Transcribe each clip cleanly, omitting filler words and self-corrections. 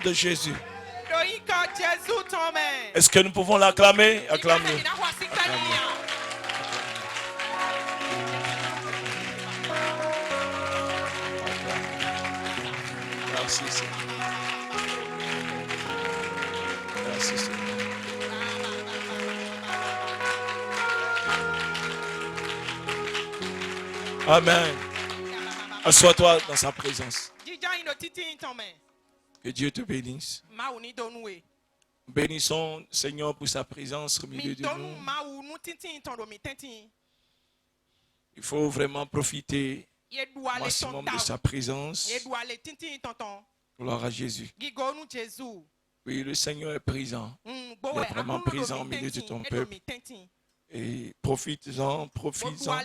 de Jésus. Est-ce que nous pouvons l'acclamer? Acclamez. Merci Seigneur. Merci Seigneur. Amen. Assois-toi dans sa présence. Que Dieu te bénisse. Bénissons Seigneur pour sa présence au milieu de nous. Il faut vraiment profiter au maximum de sa présence. Gloire à Jésus. Oui, le Seigneur est présent. Il est vraiment présent au milieu de ton peuple. Et profites-en, profites-en.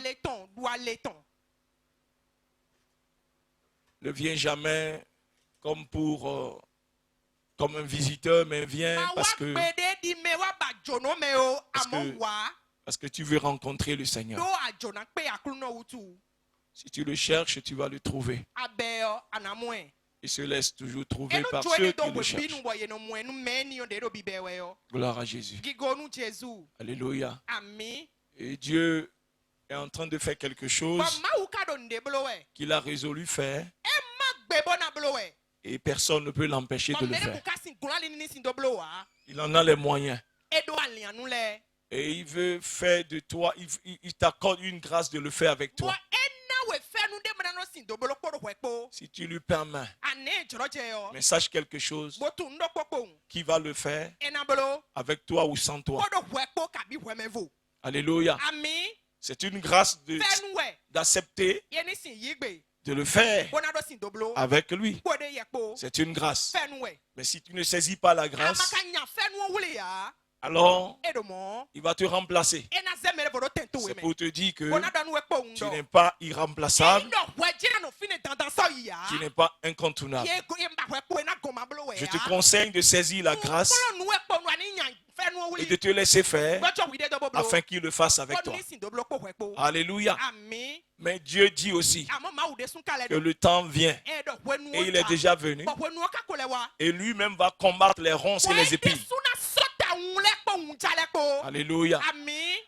Ne viens jamais comme un visiteur, mais viens parce que tu veux rencontrer le Seigneur. Si tu le cherches, tu vas le trouver. Il se laisse toujours trouver par ceux qui le cherchent. Gloire à Jésus. Alléluia. Et Dieu est en train de faire quelque chose qu'il a résolu faire. Et personne ne peut l'empêcher de le faire. Il en a les moyens. Et il veut faire de toi, il t'accorde une grâce de le faire avec toi. Si tu lui permets. Mais sache quelque chose. Qui va le faire avec toi ou sans toi. Alléluia. C'est une grâce d'accepter de le faire avec lui. C'est une grâce. Mais si tu ne saisis pas la grâce, alors il va te remplacer. C'est pour te dire que tu n'es pas irremplaçable. Tu n'es pas incontournable. Je te conseille de saisir la grâce et de te laisser faire afin qu'il le fasse avec toi. Alléluia. Mais Dieu dit aussi que le temps vient et il est déjà venu et lui-même va combattre les ronces et les épines. Alléluia.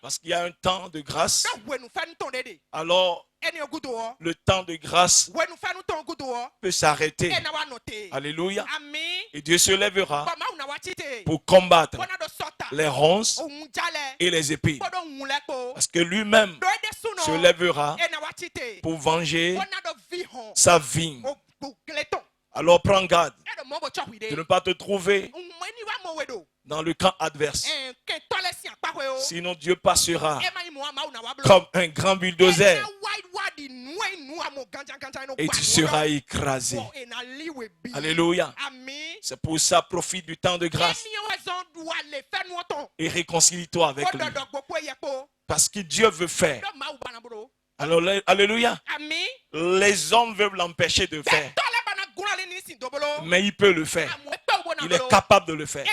Parce qu'il y a un temps de grâce. Alors, le temps de grâce peut s'arrêter. Alléluia. Et Dieu se lèvera pour combattre les ronces et les épines. Parce que lui-même se lèvera pour venger sa vigne. Alors prends garde de ne pas te trouver dans le camp adverse. Sinon Dieu passera comme un grand bulldozer et tu seras écrasé. Alléluia. C'est pour ça, profite du temps de grâce et réconcilie-toi avec lui. Parce que Dieu veut faire. Alors, alléluia. Les hommes veulent l'empêcher de faire. Mais il peut le faire. Il est capable de le faire.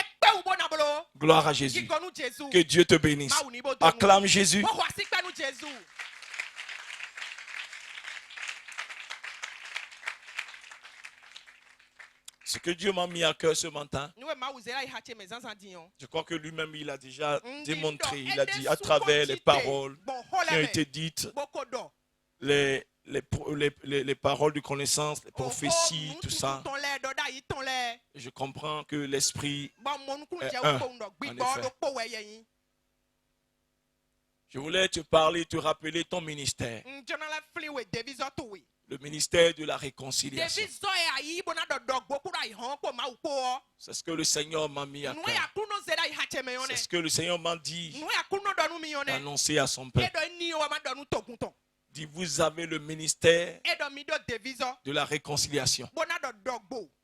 Gloire à Jésus. Que Dieu te bénisse. Acclame Jésus. Ce que Dieu m'a mis à cœur ce matin, je crois que lui-même il a déjà démontré, il a dit à travers les paroles qui ont été dites, les paroles de connaissance, les prophéties, tout ça. Je comprends que l'esprit est un, en effet. Je voulais te parler, te rappeler ton ministère. Le ministère de la réconciliation. C'est ce que le Seigneur m'a mis à cœur. C'est ce que le Seigneur m'a dit d'annoncer à son peuple. Dit, vous avez le ministère de la réconciliation.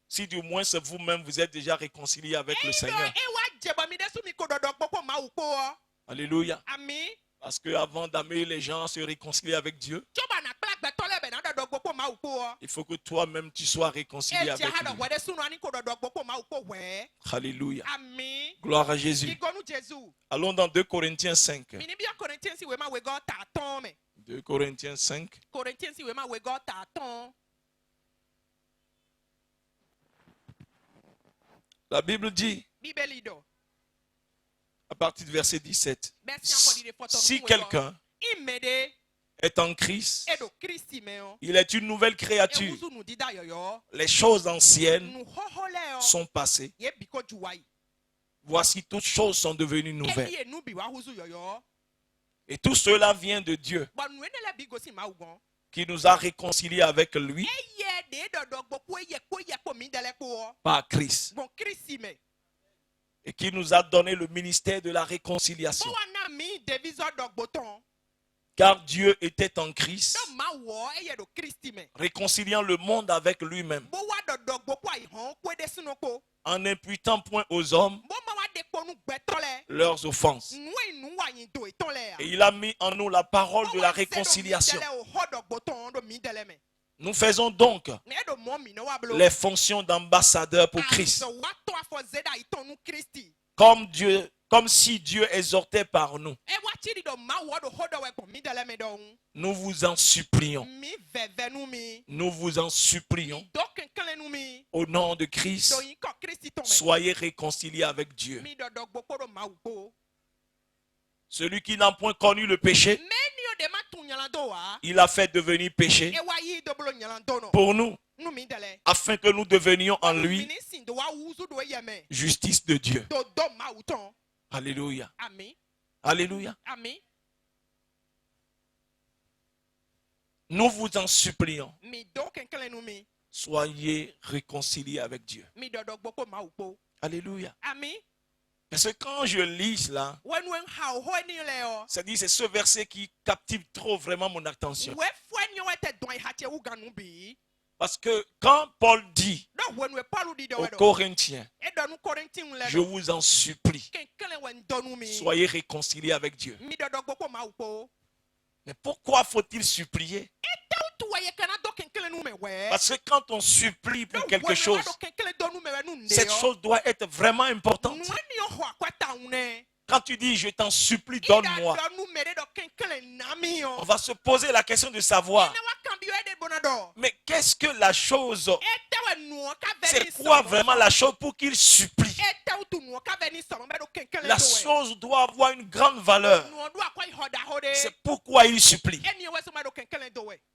Si du moins c'est vous-même, vous êtes déjà réconcilié avec le Seigneur. Alléluia. Parce qu'avant d'amener les gens à se réconcilier avec Dieu, il faut que toi-même tu sois réconcilié avec lui. Alléluia. Gloire à Jésus. Allons dans 2 Corinthiens 5. 2 Corinthiens 5. La Bible dit, à partir du verset 17, si quelqu'un est en Christ, il est une nouvelle créature. Les choses anciennes sont passées. Voici, toutes choses sont devenues nouvelles. Et tout cela vient de Dieu, qui nous a réconciliés avec lui par Christ, et qui nous a donné le ministère de la réconciliation. Car Dieu était en Christ, réconciliant le monde avec lui-même, en n'imputant point aux hommes leurs offenses. Et il a mis en nous la parole de la réconciliation. Nous faisons donc les fonctions d'ambassadeurs pour Christ. Comme si Dieu exhortait par nous. Nous vous en supplions. Nous vous en supplions. Au nom de Christ, soyez réconciliés avec Dieu. Celui qui n'a point connu le péché, il a fait devenir péché pour nous, afin que nous devenions en lui justice de Dieu. Alléluia. Alléluia. Nous vous en supplions. Soyez réconciliés avec Dieu. Alléluia. Parce que quand je lis cela, c'est ce verset qui captive trop vraiment mon attention. Parce que quand Paul dit aux Corinthiens, je vous en supplie, soyez réconciliés avec Dieu. Mais pourquoi faut-il supplier? Parce que quand on supplie pour quelque chose, cette chose doit être vraiment importante. Quand tu dis je t'en supplie, donne-moi, on va se poser la question de savoir, mais qu'est-ce que la chose? C'est quoi vraiment la chose pour qu'il supplie? La chose doit avoir une grande valeur. C'est pourquoi il supplie.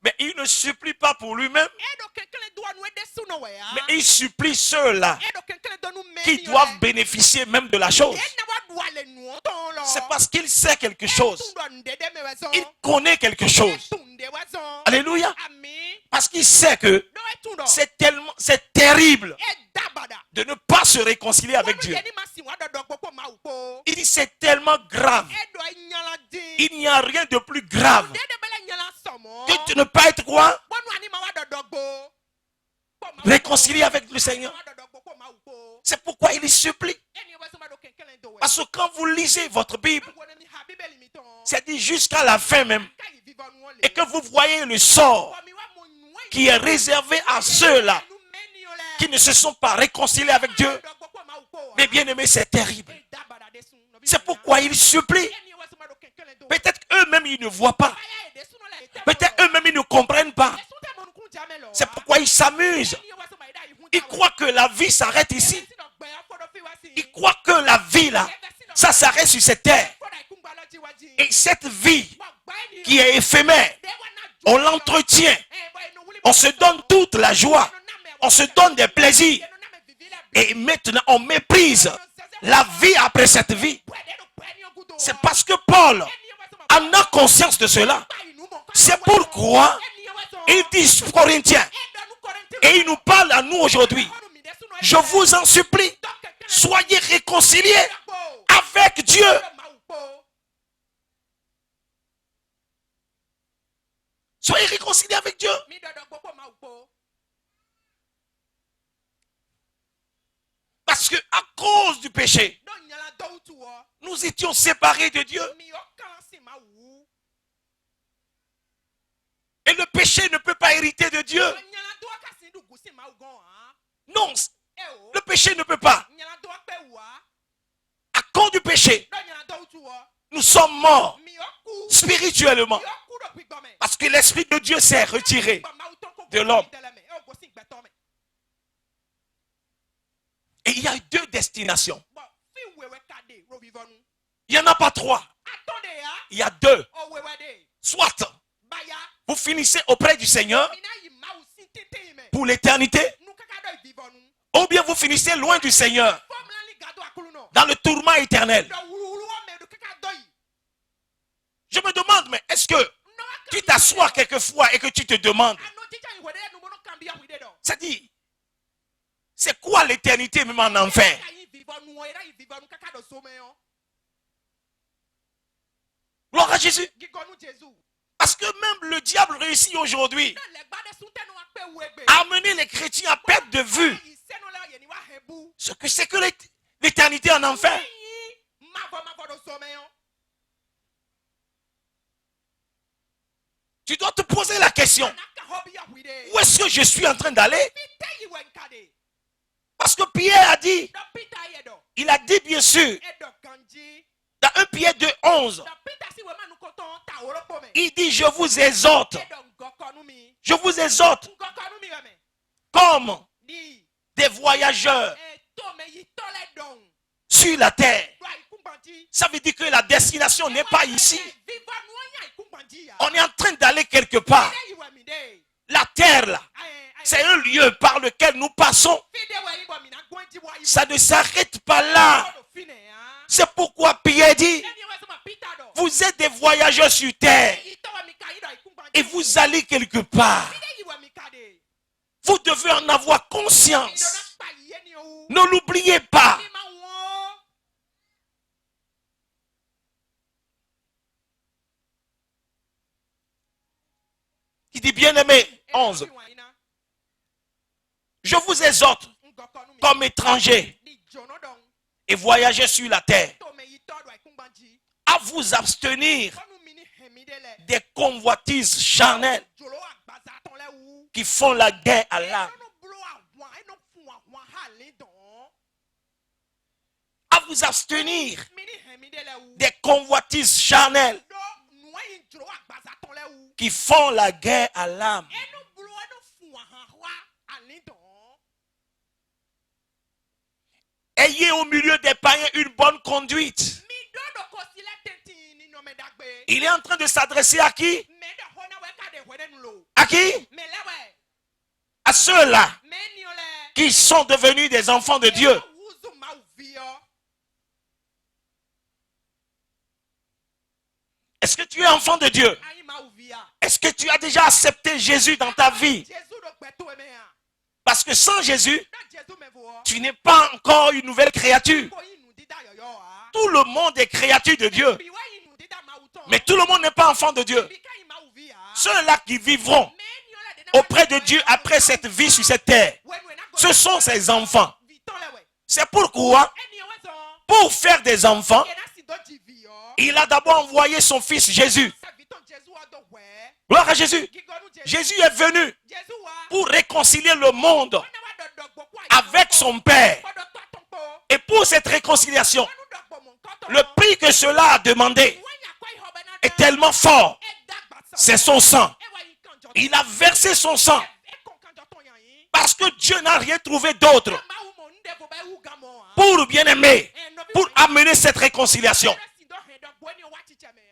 Mais il ne supplie pas pour lui-même, mais il supplie ceux-là qui doivent bénéficier même de la chose. C'est parce qu'il sait quelque chose. Il connaît quelque chose. Alléluia. Parce qu'il sait que c'est terrible de ne pas se réconcilier avec Dieu. Il dit c'est tellement grave. Il n'y a rien de plus grave que de ne pas être quoi? Réconcilié avec le Seigneur. C'est pourquoi il supplie. Parce que quand vous lisez votre Bible, c'est dit jusqu'à la fin même, et que vous voyez le sort qui est réservé à ceux-là qui ne se sont pas réconciliés avec Dieu. Mais bien aimés, c'est terrible. C'est pourquoi ils supplient. Peut-être eux-mêmes ils ne voient pas. Peut-être eux-mêmes ils ne comprennent pas. C'est pourquoi ils s'amusent. Ils croient que la vie s'arrête ici. Ils croient que la vie là, ça s'arrête sur cette terre. Et cette vie qui est éphémère, on l'entretient. On se donne toute la joie. On se donne des plaisirs. Et maintenant on méprise la vie après cette vie. C'est parce que Paul en a conscience de cela. C'est pourquoi il dit aux Corinthiens, et il nous parle à nous aujourd'hui, je vous en supplie, soyez réconciliés avec Dieu. Soyez réconciliés avec Dieu. Parce que à cause du péché, nous étions séparés de Dieu. Et le péché ne peut pas hériter de Dieu. Non, le péché ne peut pas. À cause du péché, nous sommes morts spirituellement. Parce que l'Esprit de Dieu s'est retiré de l'homme. Et il y a 2 destinations. Il n'y en a pas 3. Il y a 2. Soit vous finissez auprès du Seigneur pour l'éternité, ou bien vous finissez loin du Seigneur dans le tourment éternel. Je me demande, mais est-ce que tu t'assois quelquefois et que tu te demandes, c'est-à-dire, c'est quoi l'éternité même en enfer? Gloire à Jésus. Parce que même le diable réussit aujourd'hui à amener les chrétiens à perdre de vue ce que c'est que l'éternité en enfer. Tu dois te poser la question, où est-ce que je suis en train d'aller? Parce que Pierre a dit, il a dit bien sûr, dans 1 Pierre 2:11, il dit, je vous exhorte, comme des voyageurs sur la terre. Ça veut dire que la destination n'est pas ici. On est en train d'aller quelque part. La terre là, c'est un lieu par lequel nous passons. Ça ne s'arrête pas là. C'est pourquoi Pierre dit, vous êtes des voyageurs sur terre et vous allez quelque part. Vous devez en avoir conscience. Ne l'oubliez pas. Il dit, bien-aimé, 11. Je vous exhorte comme étrangers et voyageurs sur la terre à vous abstenir des convoitises charnelles qui font la guerre à l'âme. À vous abstenir des convoitises charnelles qui font la guerre à l'âme. Ayez au milieu des païens une bonne conduite. Il est en train de s'adresser à qui? À qui? À ceux-là qui sont devenus des enfants de Dieu. Est-ce que tu es enfant de Dieu? Est-ce que tu as déjà accepté Jésus dans ta vie? Parce que sans Jésus, tu n'es pas encore une nouvelle créature. Tout le monde est créature de Dieu. Mais tout le monde n'est pas enfant de Dieu. Ceux-là qui vivront auprès de Dieu après cette vie sur cette terre, ce sont ses enfants. C'est pourquoi, pour faire des enfants, il a d'abord envoyé son fils Jésus. Gloire à Jésus. Jésus est venu pour réconcilier le monde avec son Père. Et pour cette réconciliation, le prix que cela a demandé est tellement fort. C'est son sang. Il a versé son sang. Parce que Dieu n'a rien trouvé d'autre pour bien-aimer, pour amener cette réconciliation.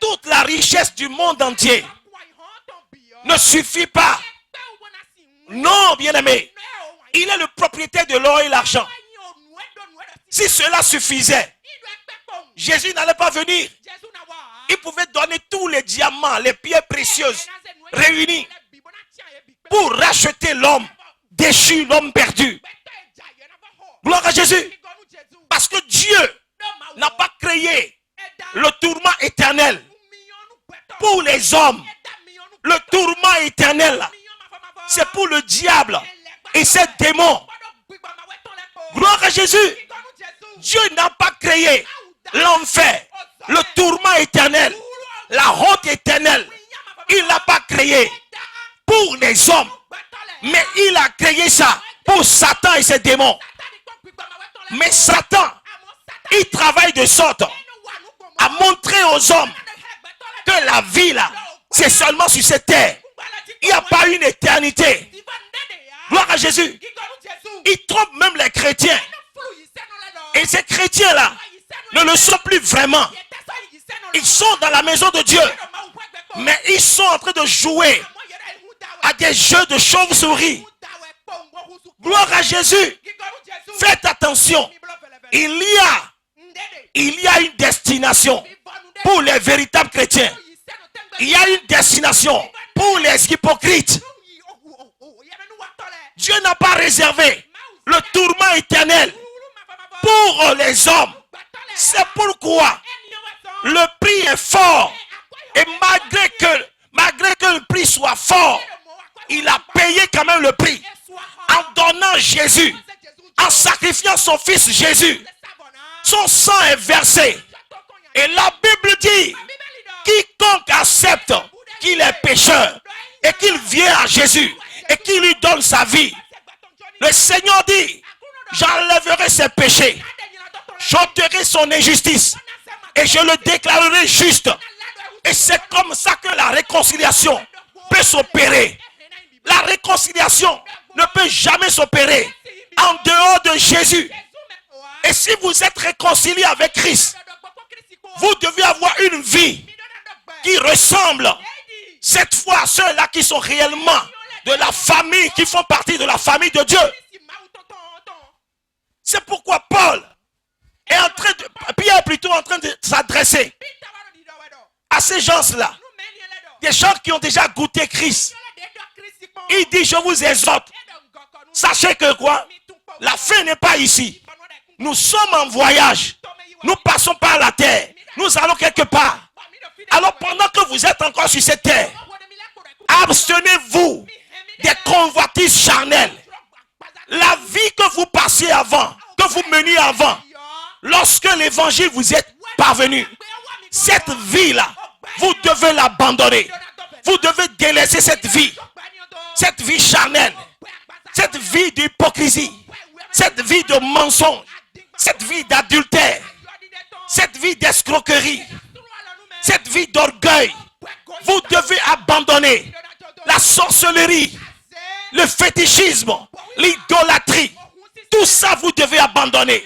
Toute la richesse du monde entier ne suffit pas. Non, bien-aimé. Il est le propriétaire de l'or et l'argent. Si cela suffisait, Jésus n'allait pas venir. Il pouvait donner tous les diamants, les pierres précieuses réunis pour racheter l'homme déchu, l'homme perdu. Gloire à Jésus. Parce que Dieu n'a pas créé le tourment éternel pour les hommes. Le tourment éternel, c'est pour le diable et ses démons. Gloire à Jésus. Dieu n'a pas créé l'enfer, le tourment éternel, la honte éternelle. Il n'a pas créé pour les hommes, mais il a créé ça pour Satan et ses démons. Mais Satan, il travaille de sorte à montrer aux hommes que la vie là, c'est seulement sur cette terre. Il n'y a pas une éternité. Gloire à Jésus. Il trompe même les chrétiens Et ces chrétiens-là ne le sont plus vraiment. Ils sont dans la maison de Dieu, mais ils sont en train de jouer à des jeux de chauve-souris. Gloire à Jésus. Faites attention. Il y a une destination pour les véritables chrétiens. Il y a une destination pour les hypocrites. Dieu n'a pas réservé le tourment éternel pour les hommes. C'est pourquoi le prix est fort. Et malgré que le prix soit fort, il a payé quand même le prix en donnant Jésus, en sacrifiant son fils Jésus. Son sang est versé. Et la Bible dit, quiconque accepte qu'il est pécheur et qu'il vient à Jésus et qu'il lui donne sa vie, le Seigneur dit, j'enlèverai ses péchés, j'ôterai son injustice et je le déclarerai juste. Et c'est comme ça que la réconciliation peut s'opérer. La réconciliation ne peut jamais s'opérer en dehors de Jésus. Et si vous êtes réconcilié avec Christ, vous devez avoir une vie qui ressemble cette fois à ceux-là qui sont réellement de la famille, qui font partie de la famille de Dieu. C'est pourquoi Paul est en train de, Pierre est plutôt en train de s'adresser à ces gens-là, des gens qui ont déjà goûté Christ. Il dit, je vous exhorte, sachez que quoi? La fin n'est pas ici. Nous sommes en voyage. Nous passons par la terre. Nous allons quelque part. Alors pendant que vous êtes encore sur cette terre, abstenez-vous des convoitises charnelles. La vie que vous passiez avant, que vous meniez avant, lorsque l'évangile vous est parvenu, cette vie-là, vous devez l'abandonner. Vous devez délaisser cette vie charnelle, cette vie d'hypocrisie, cette vie de mensonge, cette vie d'adultère, cette vie d'escroquerie, cette vie d'orgueil. Vous devez abandonner la sorcellerie, le fétichisme, l'idolâtrie. Tout ça, vous devez abandonner.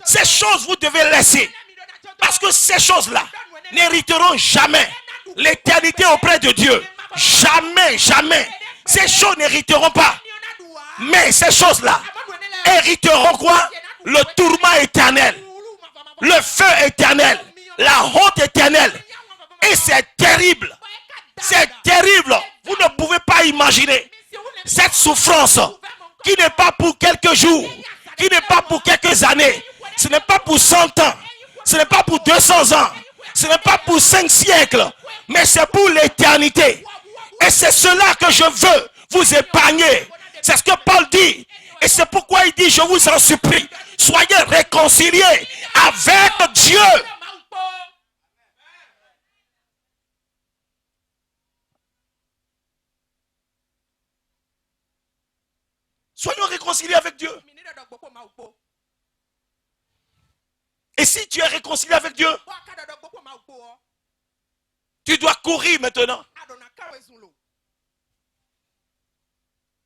Ces choses, vous devez laisser. Parce que ces choses-là n'hériteront jamais l'éternité auprès de Dieu. Jamais, jamais. Ces choses n'hériteront pas. Mais ces choses-là hériteront quoi? Le tourment éternel, le feu éternel, la honte éternelle. Et c'est terrible. C'est terrible. Vous ne pouvez pas imaginer cette souffrance qui n'est pas pour quelques jours, qui n'est pas pour quelques années. Ce n'est pas pour 100 ans. Ce n'est pas pour 200 ans. Ce n'est pas pour 5 siècles. Mais c'est pour l'éternité. Et c'est cela que je veux vous épargner. C'est ce que Paul dit. Et c'est pourquoi il dit, je vous en supplie, soyez réconciliés avec Dieu. Soyons réconciliés avec Dieu. Et si tu es réconcilié avec Dieu, tu dois courir maintenant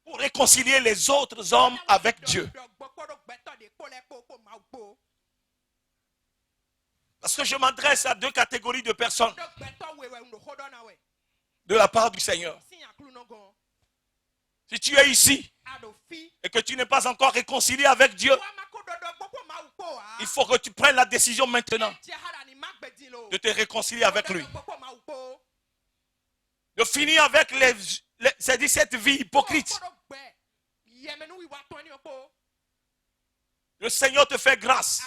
pour réconcilier les autres hommes avec Dieu. Parce que je m'adresse à 2 catégories de personnes de la part du Seigneur. Si tu es ici et que tu n'es pas encore réconcilié avec Dieu, il faut que tu prennes la décision maintenant de te réconcilier avec lui. De finir avec cette vie hypocrite. Le Seigneur te fait grâce.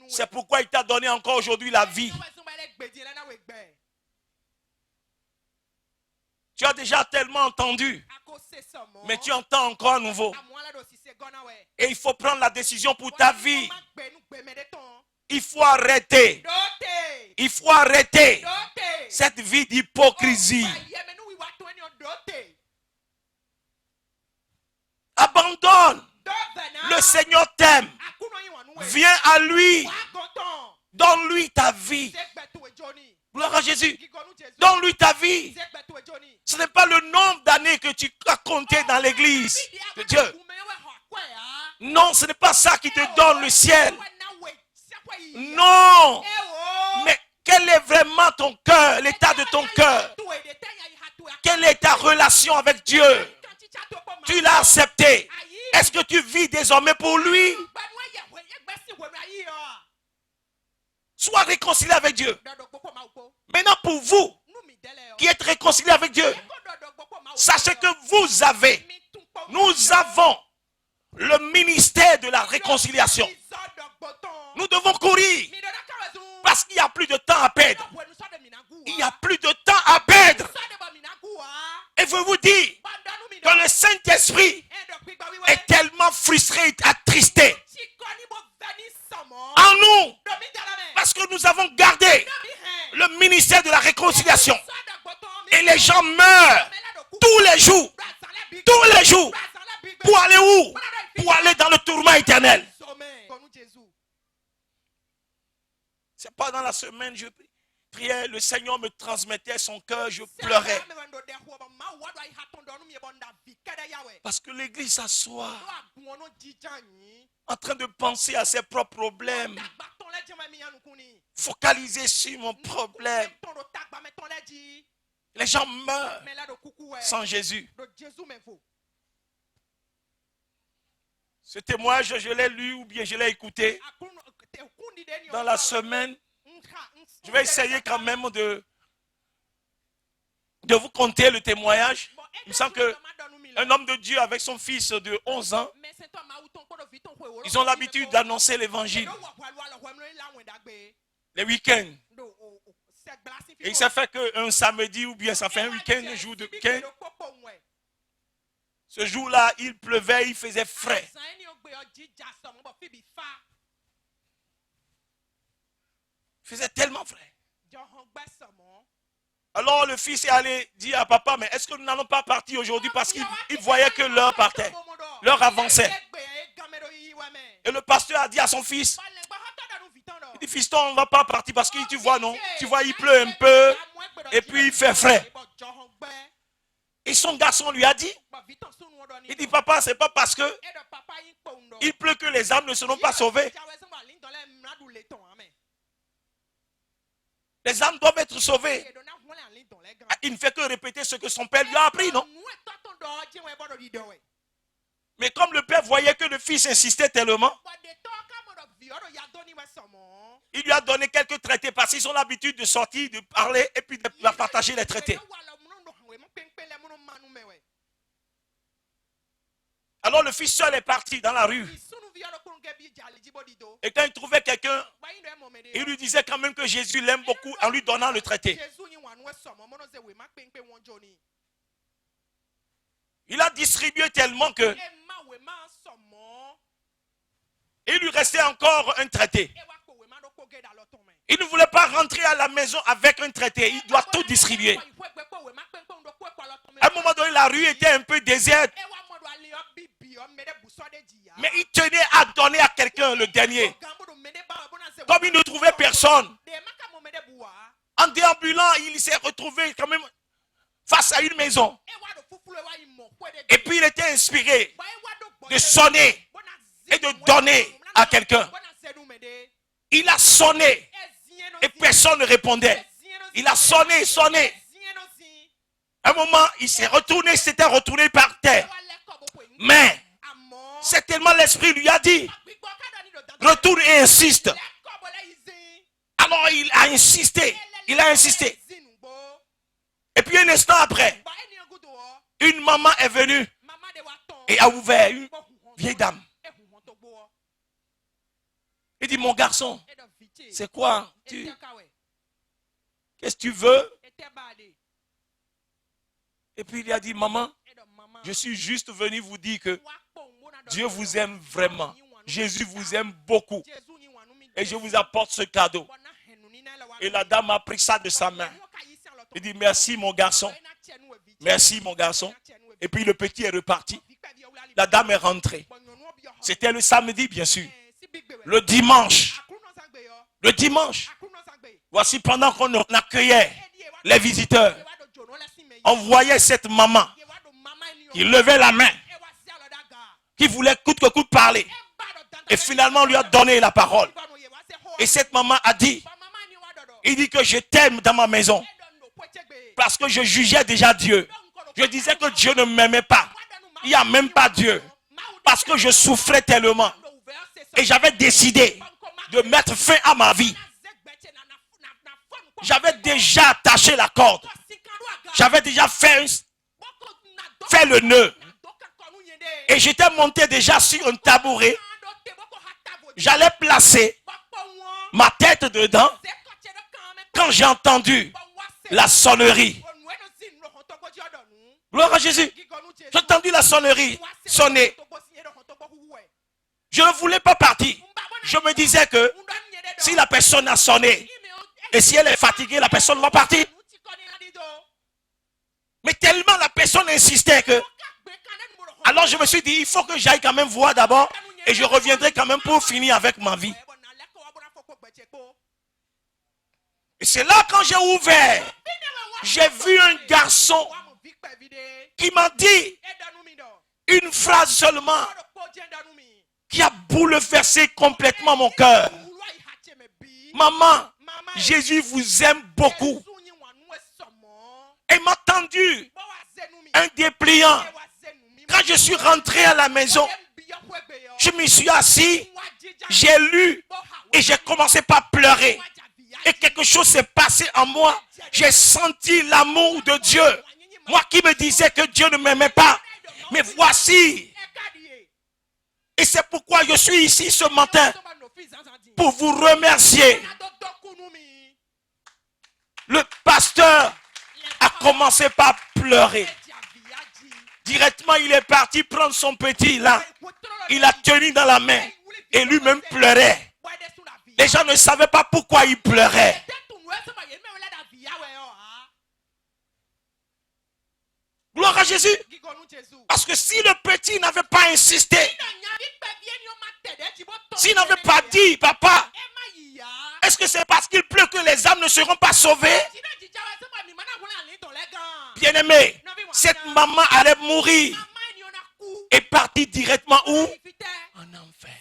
C'est pourquoi il t'a donné encore aujourd'hui la vie. Tu as déjà tellement entendu, mais tu entends encore à nouveau. Et il faut prendre la décision pour ta vie. Il faut arrêter. Il faut arrêter cette vie d'hypocrisie. Abandonne. Le Seigneur t'aime. Viens à lui. Donne-lui ta vie. Gloire à Jésus. Donne-lui ta vie. Ce n'est pas le nombre d'années que tu as compté dans l'église de Dieu. Non, ce n'est pas ça qui te donne le ciel. Non. Mais quel est vraiment ton cœur, l'état de ton cœur? Quelle est ta relation avec Dieu? Tu l'as accepté. Est-ce que tu vis désormais pour lui? Sois réconcilié avec Dieu. Maintenant, pour vous qui êtes réconciliés avec Dieu, sachez que nous avons le ministère de la réconciliation. Nous devons courir parce qu'il n'y a plus de temps à perdre. Il n'y a plus de temps à perdre. Et je vous dis que le Saint-Esprit est tellement frustré et attristé en nous parce que nous avons gardé le ministère de la réconciliation. Et les gens meurent tous les jours pour aller où? Pour aller dans le tourment éternel. C'est pas dans la semaine je priais, le Seigneur me transmettait son cœur, je pleurais. Parce que l'église s'assoit en train de penser à ses propres problèmes. Focaliser sur mon problème. Les gens meurent sans Jésus. Ce témoignage, je l'ai lu ou bien je l'ai écouté dans la semaine. Je vais essayer quand même de vous conter le témoignage. Il me semble qu'un homme de Dieu avec son fils de 11 ans, ils ont l'habitude d'annoncer l'évangile les week-ends. Et ça fait qu'un samedi ou bien ça fait un week-end, un jour de week-end. Ce jour-là, il pleuvait, il faisait frais. Il faisait tellement frais. Alors le fils est allé dire à papa, mais est-ce que nous n'allons pas partir aujourd'hui parce qu'il voyait que l'heure partait, l'heure avançait. Et le pasteur a dit à son fils, il dit, fiston, on ne va pas partir parce que tu vois, non? Tu vois, il pleut un peu et puis il fait frais. Et son garçon lui a dit, il dit, papa, c'est pas parce que il pleut que les âmes ne seront pas sauvées. Les âmes doivent être sauvées. Il ne fait que répéter ce que son père lui a appris, non? Mais comme le père voyait que le fils insistait tellement, il lui a donné quelques traités parce qu'ils ont l'habitude de sortir, de parler et puis de partager les traités. Alors le fils seul est parti dans la rue. Et quand il trouvait quelqu'un, il lui disait quand même que Jésus l'aime beaucoup en lui donnant le traité. Il a distribué tellement que il lui restait encore un traité. Il ne voulait pas rentrer à la maison avec un traité. Il doit tout distribuer. À un moment donné, la rue était un peu déserte. Mais il tenait à donner à quelqu'un le dernier. Comme il ne trouvait personne, en déambulant, il s'est retrouvé quand même face à une maison. Et puis il était inspiré de sonner et de donner à quelqu'un. Il a sonné et personne ne répondait. Il a sonné, sonné. À un moment, il s'était retourné par terre. Mais c'est tellement l'esprit lui a dit, retourne et insiste. Alors il a insisté. Et puis un instant après, une maman est venue et a ouvert, une vieille dame. Il dit, mon garçon, c'est quoi? Qu'est-ce que tu veux? Et puis il a dit, maman, je suis juste venu vous dire que Dieu vous aime vraiment. Jésus vous aime beaucoup. Et je vous apporte ce cadeau. Et la dame a pris ça de sa main. Il dit, merci mon garçon. Merci mon garçon. Et puis le petit est reparti. La dame est rentrée. C'était le samedi, bien sûr. Le dimanche, voici pendant qu'on accueillait les visiteurs, on voyait cette maman qui levait la main, qui voulait coûte que coûte parler. Et finalement, on lui a donné la parole. Et cette maman a dit, il dit que je t'aime dans ma maison. Parce que je jugeais déjà Dieu. Je disais que Dieu ne m'aimait pas. Il n'y a même pas Dieu. Parce que je souffrais tellement. Et j'avais décidé de mettre fin à ma vie. J'avais déjà attaché la corde. J'avais déjà fait le nœud. Et j'étais monté déjà sur un tabouret. J'allais placer ma tête dedans. Quand j'ai entendu la sonnerie. Gloire à Jésus. J'ai entendu la sonnerie sonner. Je ne voulais pas partir. Je me disais que si la personne a sonné et si elle est fatiguée, la personne va partir. Mais tellement la personne insistait que... Alors je me suis dit, il faut que j'aille quand même voir d'abord et je reviendrai quand même pour finir avec ma vie. Et c'est là quand j'ai ouvert, j'ai vu un garçon qui m'a dit une phrase seulement qui a bouleversé complètement mon cœur. Maman, Jésus vous aime beaucoup. Et m'a tendu un dépliant. Quand je suis rentré à la maison, je me suis assis, j'ai lu et j'ai commencé par pleurer. Et quelque chose s'est passé en moi. J'ai senti l'amour de Dieu. Moi qui me disais que Dieu ne m'aimait pas. Mais voici. Et c'est pourquoi je suis ici ce matin. Pour vous remercier. Le pasteur a commencé par pleurer. Directement, il est parti prendre son petit là. Il a tenu dans la main. Et lui-même pleurait. Les gens ne savaient pas pourquoi il pleurait. Gloire à Jésus. Parce que si le petit n'avait pas insisté, s'il n'avait pas dit, papa, est-ce que c'est parce qu'il pleut que les âmes ne seront pas sauvées? Bien-aimé, cette maman allait mourir et partir directement où? En enfer.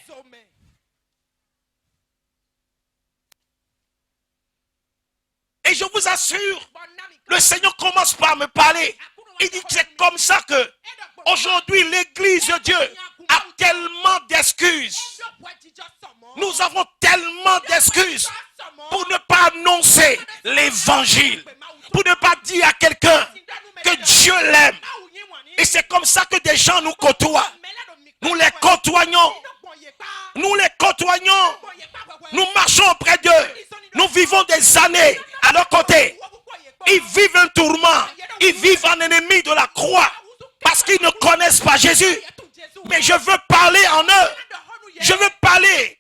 Et je vous assure, le Seigneur commence par me parler. Il dit que c'est comme ça que aujourd'hui l'église de Dieu a tellement d'excuses. Nous avons tellement d'excuses pour ne pas annoncer l'évangile. Pour ne pas dire à quelqu'un que Dieu l'aime. Et c'est comme ça que des gens nous côtoient. Nous les côtoyons. Nous les côtoyons. Nous marchons auprès d'eux. Nous vivons des années à leur côté. Ils vivent un tourment. Ils vivent en ennemi de la croix. Parce qu'ils ne connaissent pas Jésus. Mais je veux parler en eux. Je veux parler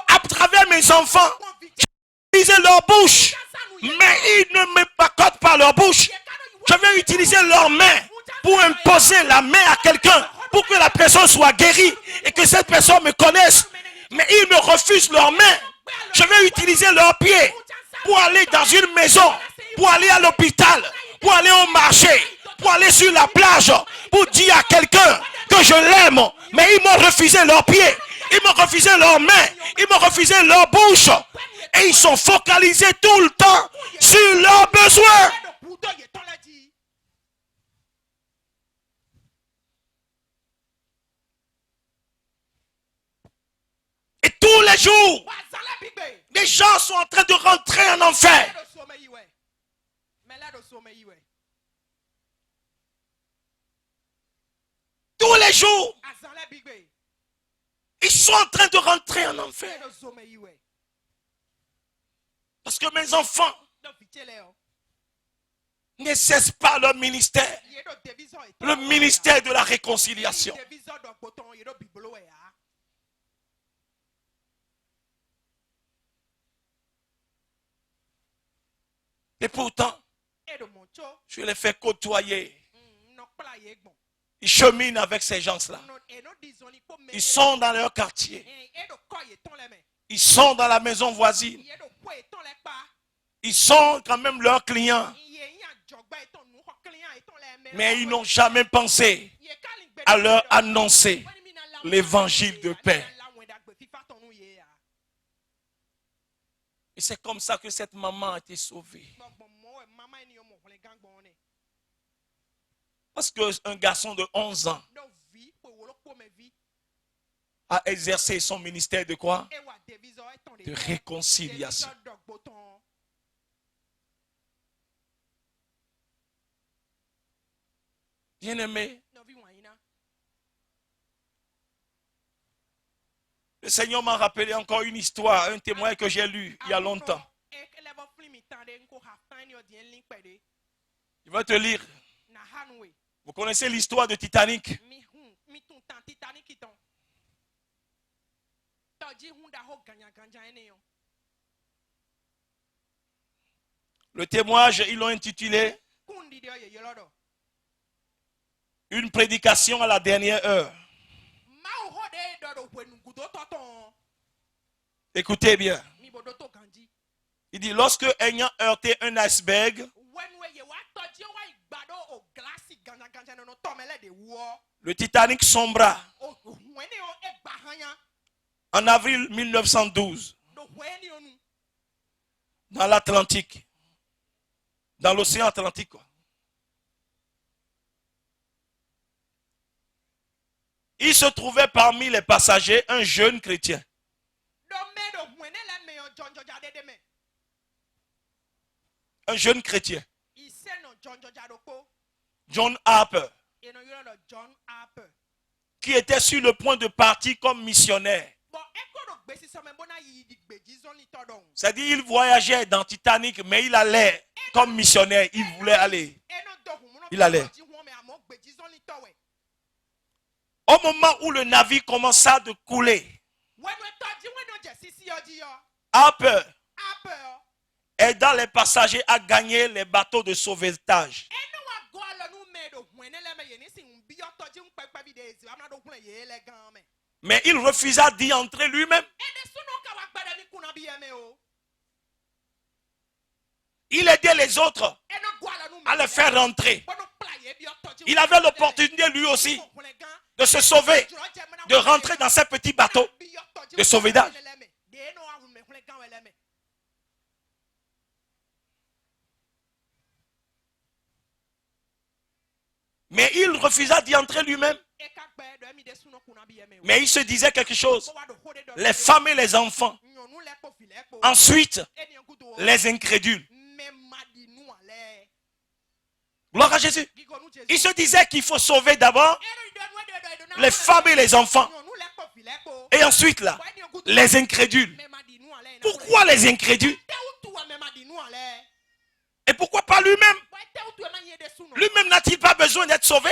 à travers mes enfants. Je vais utiliser leur bouche. Mais ils ne me m'accordent pas leur bouche. Je vais utiliser leurs mains pour imposer la main à quelqu'un. Pour que la personne soit guérie. Et que cette personne me connaisse. Mais ils me refusent leurs mains. Je vais utiliser leurs pieds pour aller dans une maison, pour aller à l'hôpital, pour aller au marché, pour aller sur la plage, pour dire à quelqu'un que je l'aime. Mais ils m'ont refusé leurs pieds, ils m'ont refusé leurs mains, ils m'ont refusé leur bouche. Et ils sont focalisés tout le temps sur leurs besoins. Et tous les jours, les gens sont en train de rentrer en enfer. Tous les jours, ils sont en train de rentrer en enfer. Parce que mes enfants ne cessent pas leur ministère. Le ministère de la réconciliation. Et pourtant, je les fais côtoyer. Ils cheminent avec ces gens-là. Ils sont dans leur quartier. Ils sont dans la maison voisine. Ils sont quand même leurs clients. Mais ils n'ont jamais pensé à leur annoncer l'évangile de paix. Et c'est comme ça que cette maman a été sauvée. Parce qu'un garçon de 11 ans a exercé son ministère de quoi? De réconciliation. Bien-aimé, le Seigneur m'a rappelé encore une histoire, un témoin que j'ai lu il y a longtemps. Je vais te lire. Vous connaissez l'histoire de Titanic? Le témoignage, ils l'ont intitulé Une prédication à la dernière heure. Écoutez bien. Il dit, lorsque ayant heurté un iceberg, le Titanic sombra en avril 1912 dans l'Atlantique, dans l'océan Atlantique. Il se trouvait parmi les passagers un jeune chrétien. Un jeune chrétien. John Harper. Qui était sur le point de partir comme missionnaire. C'est-à-dire il voyageait dans Titanic, mais il allait comme missionnaire. Il voulait aller. Il allait. Au moment où le navire commença de couler, Harper aida les passagers à gagner les bateaux de sauvetage. Mais il refusa d'y entrer lui-même. Il aidait les autres à les faire rentrer. Il avait l'opportunité lui aussi de se sauver, de rentrer dans ces petits bateaux de sauvetage. Mais il refusa d'y entrer lui-même. Mais il se disait quelque chose. Les femmes et les enfants. Ensuite, les incrédules. Gloire à Jésus. Il se disait qu'il faut sauver d'abord les femmes et les enfants. Et ensuite, là, les incrédules. Pourquoi les incrédules? Et pourquoi pas lui-même? Lui-même n'a-t-il pas besoin d'être sauvé?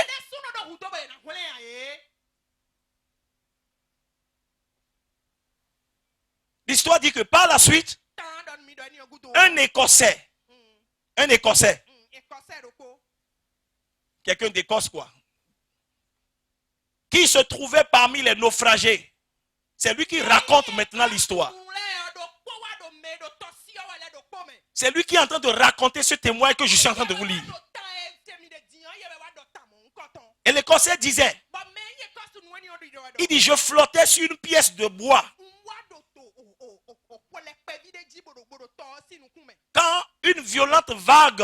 L'histoire dit que par la suite, un Écossais, quelqu'un d'Écosse quoi, qui se trouvait parmi les naufragés, c'est lui qui raconte maintenant l'histoire. C'est lui qui est en train de raconter ce témoin que je suis en train de vous lire. Et l'Écossais disait, il dit, je flottais sur une pièce de bois. Quand une violente vague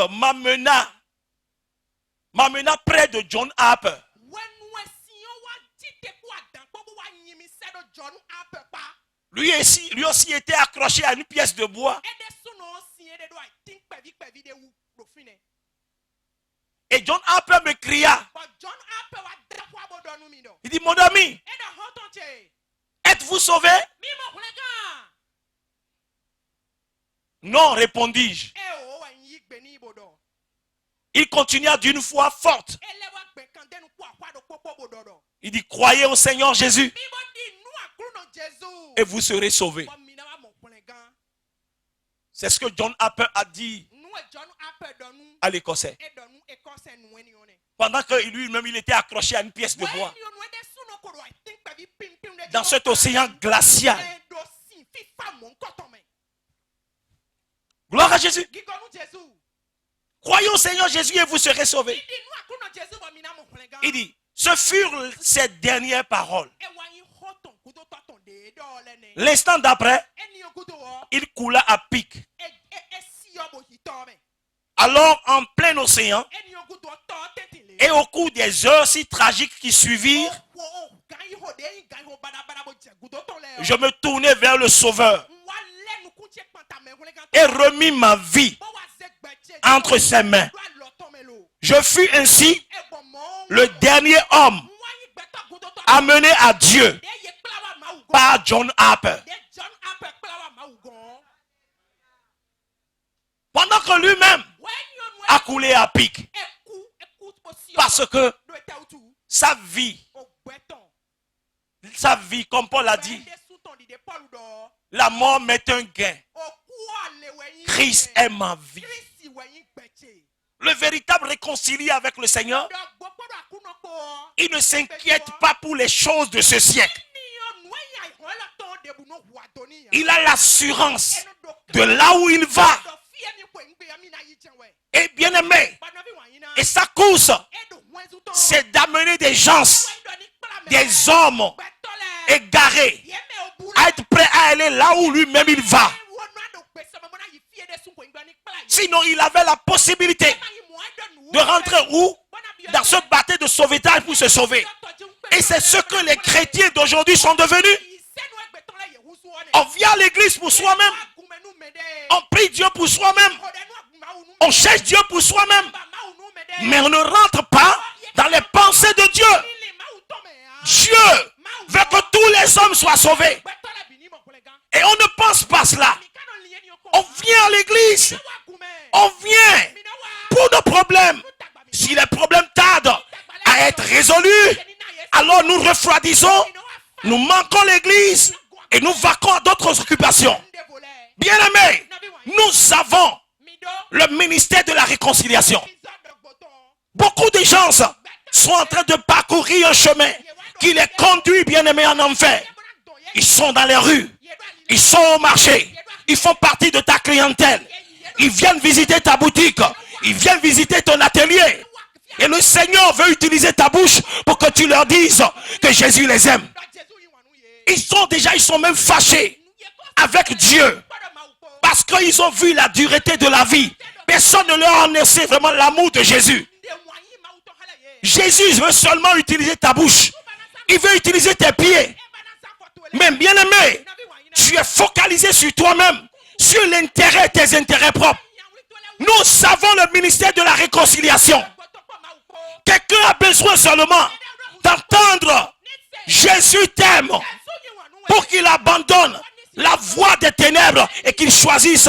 m'amena près de John Harper. Lui aussi était accroché à une pièce de bois. Et John Harper me cria. Il dit, mon ami, êtes-vous sauvé? Non, répondis-je. Il continua d'une voix forte. Il dit, croyez au Seigneur Jésus et vous serez sauvés. C'est ce que John Harper a dit à l'Écossais. Pendant que lui-même il était accroché à une pièce de bois. Dans cet océan glacial. Gloire à Jésus. Croyez au Seigneur Jésus et vous serez sauvés. Il dit, ce furent ses dernières paroles. L'instant d'après, il coula à pic. Alors, en plein océan, et au cours des heures si tragiques qui suivirent, je me tournai vers le Sauveur et remis ma vie entre ses mains. Je fus ainsi le dernier homme amené à Dieu par John Harper. Pendant que lui-même a coulé à pic. Parce que sa vie, comme Paul a dit, la mort m'est un gain. Christ est ma vie. Le véritable réconcilié avec le Seigneur, il ne s'inquiète pas pour les choses de ce siècle. Il a l'assurance de là où il va. Et bien aimé, et sa course, c'est d'amener des gens, des hommes égarés, à être prêts à aller là où lui-même il va. Sinon, il avait la possibilité de rentrer où? Dans ce bateau de sauvetage pour se sauver. Et c'est ce que les chrétiens d'aujourd'hui sont devenus. On vient à l'église pour soi-même. On prie Dieu pour soi-même. On cherche Dieu pour soi-même. Mais on ne rentre pas dans les pensées de Dieu. Dieu veut que tous les hommes soient sauvés. Et on ne pense pas cela. On vient à l'église. On vient pour nos problèmes. Si les problèmes tardent à être résolus, alors nous refroidissons, nous manquons l'église et nous vaquons à d'autres occupations. Bien-aimés, nous avons le ministère de la réconciliation. Beaucoup de gens sont en train de parcourir un chemin qui les conduit, bien-aimés, en enfer. Ils sont dans les rues, ils sont au marché, ils font partie de ta clientèle. Ils viennent visiter ta boutique, ils viennent visiter ton atelier. Et le Seigneur veut utiliser ta bouche pour que tu leur dises que Jésus les aime. Ils sont même fâchés avec Dieu. Parce qu'ils ont vu la dureté de la vie. Personne ne leur a annoncé vraiment l'amour de Jésus. Jésus veut seulement utiliser ta bouche. Il veut utiliser tes pieds. Mais bien aimé, tu es focalisé sur toi-même, sur l'intérêt, tes intérêts propres. Nous avons le ministère de la réconciliation. Quelqu'un a besoin seulement d'entendre Jésus t'aime pour qu'il abandonne la voie des ténèbres et qu'il choisisse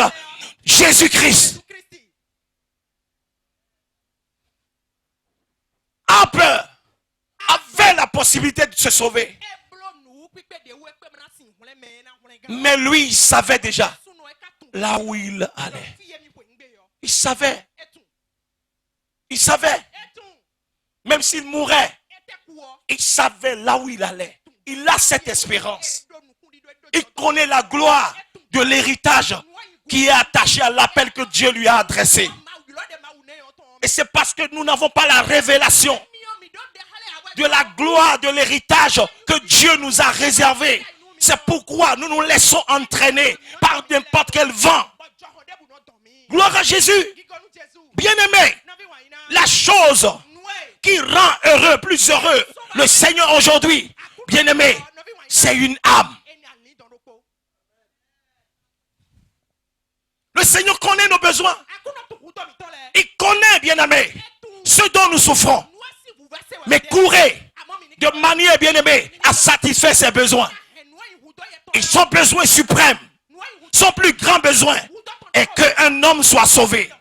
Jésus-Christ. Harper avait la possibilité de se sauver. Mais lui, il savait déjà là où il allait. Il savait. Il savait. Même s'il mourait, il savait là où il allait. Il a cette espérance. Il connaît la gloire de l'héritage qui est attaché à l'appel que Dieu lui a adressé. Et c'est parce que nous n'avons pas la révélation de la gloire de l'héritage que Dieu nous a réservé. C'est pourquoi nous nous laissons entraîner par n'importe quel vent. Gloire à Jésus. Bien-aimé, la chose qui rend heureux, plus heureux, le Seigneur aujourd'hui, bien-aimé, c'est une âme. Le Seigneur connaît nos besoins. Il connaît, bien-aimé, ce dont nous souffrons. Mais courez de manière, bien-aimé, à satisfaire ses besoins. Et son besoin suprême, son plus grand besoin est qu'un homme soit sauvé.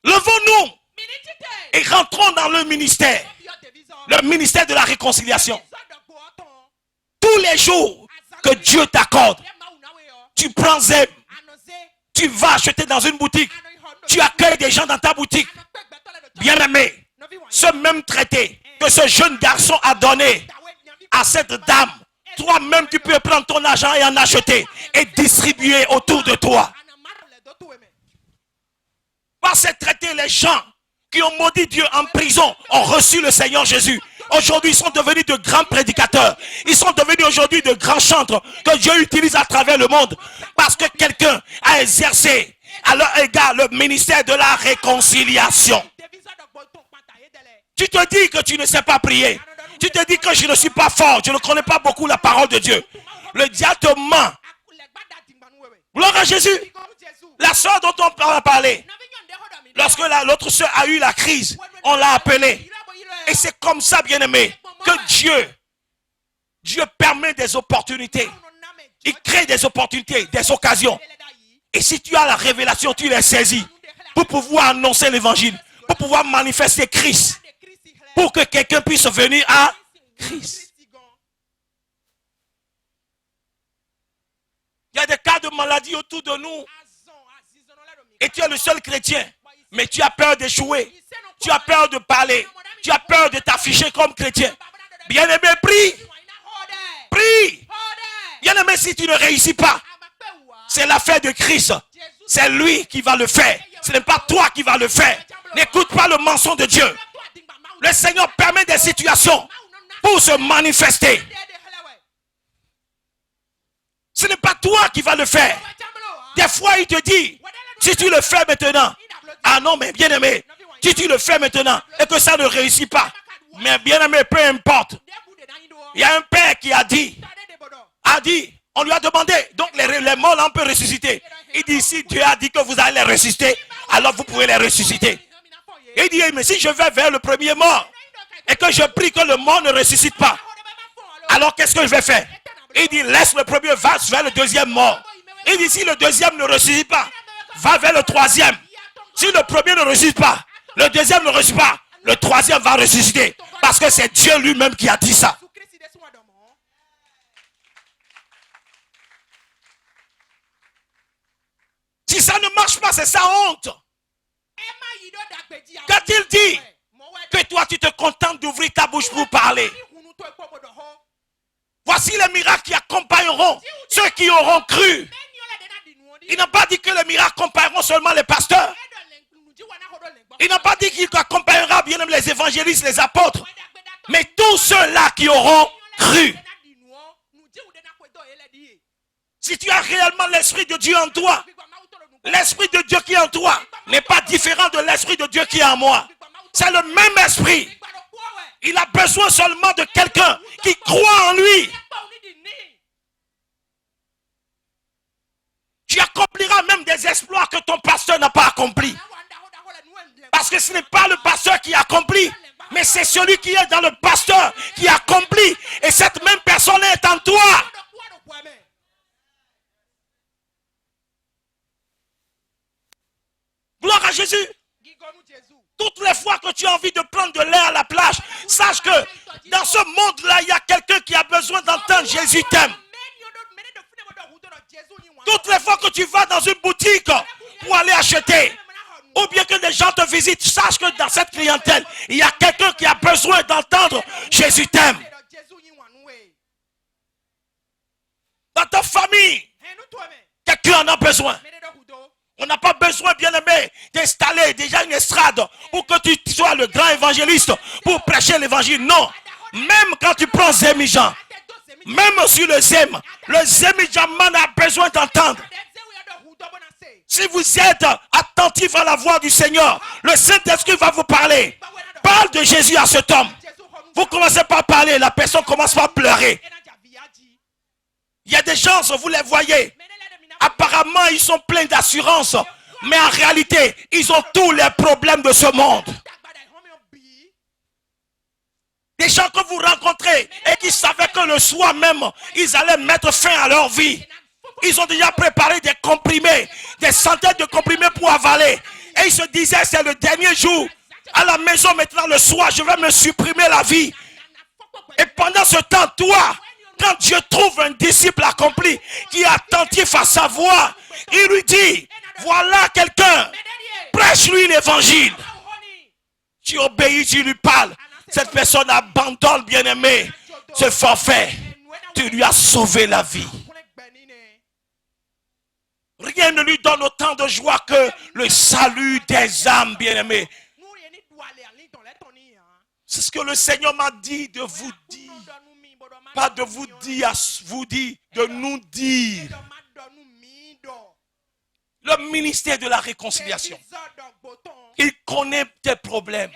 Levons-nous et rentrons dans le ministère de la réconciliation. Tous les jours que Dieu t'accorde, tu prends Zeb, tu vas acheter dans une boutique, tu accueilles des gens dans ta boutique. Bien aimé, ce même traité que ce jeune garçon a donné à cette dame, toi-même tu peux prendre ton argent et en acheter et distribuer autour de toi. Par ces traités, les gens qui ont maudit Dieu en prison ont reçu le Seigneur Jésus Aujourd'hui, ils sont devenus de grands prédicateurs. Ils sont devenus aujourd'hui de grands chantres que Dieu utilise à travers le monde. Parce que quelqu'un a exercé à leur égard le ministère de la réconciliation. Tu te dis que tu ne sais pas prier. Tu te dis que je ne suis pas fort. Je ne connais pas beaucoup la parole de Dieu. Le diable te ment. Gloire à Jésus. La soeur dont on a parlé, lorsque l'autre soeur a eu la crise, on l'a appelée. Et c'est comme ça, bien-aimé, que Dieu permet des opportunités. Il crée des opportunités, des occasions. Et si tu as la révélation, tu les saisis pour pouvoir annoncer l'évangile, pour pouvoir manifester Christ, pour que quelqu'un puisse venir à Christ. Il y a des cas de maladie autour de nous. Et tu es le seul chrétien. Mais tu as peur d'échouer. Tu as peur de parler. Tu as peur de t'afficher comme chrétien. Bien-aimé, prie. Prie. Bien-aimé, si tu ne réussis pas, c'est l'affaire de Christ. C'est lui qui va le faire. Ce n'est pas toi qui vas le faire. N'écoute pas le mensonge de Dieu. Le Seigneur permet des situations pour se manifester. Ce n'est pas toi qui vas le faire. Des fois, il te dit, si tu le fais maintenant, ah non, mais bien-aimé, si tu le fais maintenant et que ça ne réussit pas, mais bien-aimé, peu importe. Il y a un père qui a dit, on lui a demandé, donc les morts là, on peut ressusciter. Il dit, si Dieu a dit que vous allez les ressusciter, alors vous pouvez les ressusciter. Il dit, mais si je vais vers le premier mort et que je prie que le mort ne ressuscite pas, alors qu'est-ce que je vais faire? Il dit, laisse le premier, va vers le deuxième mort. Il dit, si le deuxième ne ressuscite pas, va vers le troisième. Si le premier ne ressuscite pas, le deuxième ne ressuscite pas, le troisième va ressusciter. Parce que c'est Dieu lui-même qui a dit ça. Si ça ne marche pas, c'est sa honte. Quand il dit que toi tu te contentes d'ouvrir ta bouche pour parler, voici les miracles qui accompagneront ceux qui auront cru. Il n'a pas dit que les miracles accompagneront seulement les pasteurs. Il n'a pas dit qu'il accompagnera bien même les évangélistes, les apôtres. Mais tous ceux-là qui auront cru. Si tu as réellement l'Esprit de Dieu en toi, l'Esprit de Dieu qui est en toi n'est pas différent de l'Esprit de Dieu qui est en moi. C'est le même esprit. Il a besoin seulement de quelqu'un qui croit en lui. Tu accompliras même des exploits que ton pasteur n'a pas accomplis. Parce que ce n'est pas le pasteur qui accomplit, mais c'est celui qui est dans le pasteur qui accomplit. Et cette même personne est en toi. Gloire à Jésus. Toutes les fois que tu as envie de prendre de l'air à la plage, sache que dans ce monde-là, il y a quelqu'un qui a besoin d'entendre Jésus t'aime. Toutes les fois que tu vas dans une boutique pour aller acheter, ou bien que des gens te visitent, sache que dans cette clientèle, il y a quelqu'un qui a besoin d'entendre Jésus t'aime. Dans ta famille, quelqu'un en a besoin. On n'a pas besoin, bien-aimé, d'installer déjà une estrade pour que tu sois le grand évangéliste pour prêcher l'évangile. Non. Même quand tu prends Zemijan, même sur le Zemijaman a besoin d'entendre. Si vous êtes attentif à la voix du Seigneur, le Saint-Esprit va vous parler. Parle de Jésus à cet homme. Vous commencez par parler, la personne commence par pleurer. Il y a des gens, vous les voyez. Apparemment, ils sont pleins d'assurance. Mais en réalité, ils ont tous les problèmes de ce monde. Des gens que vous rencontrez et qui savaient que le soir même, ils allaient mettre fin à leur vie. Ils ont déjà préparé des comprimés, des centaines de comprimés pour avaler. Et ils se disaient, c'est le dernier jour. À la maison maintenant, le soir, je vais me supprimer la vie. Et pendant ce temps, toi, quand Dieu trouve un disciple accompli qui est attentif à sa voix, il lui dit, voilà quelqu'un, prêche-lui l'évangile. Tu obéis, tu lui parles. Cette personne abandonne, bien-aimé, ce forfait. Tu lui as sauvé la vie. Rien ne lui donne autant de joie que le salut des âmes, bien-aimés. C'est ce que le Seigneur m'a dit de vous dire. Pas de vous dire, de nous dire. Le ministère de la réconciliation. Il connaît tes problèmes.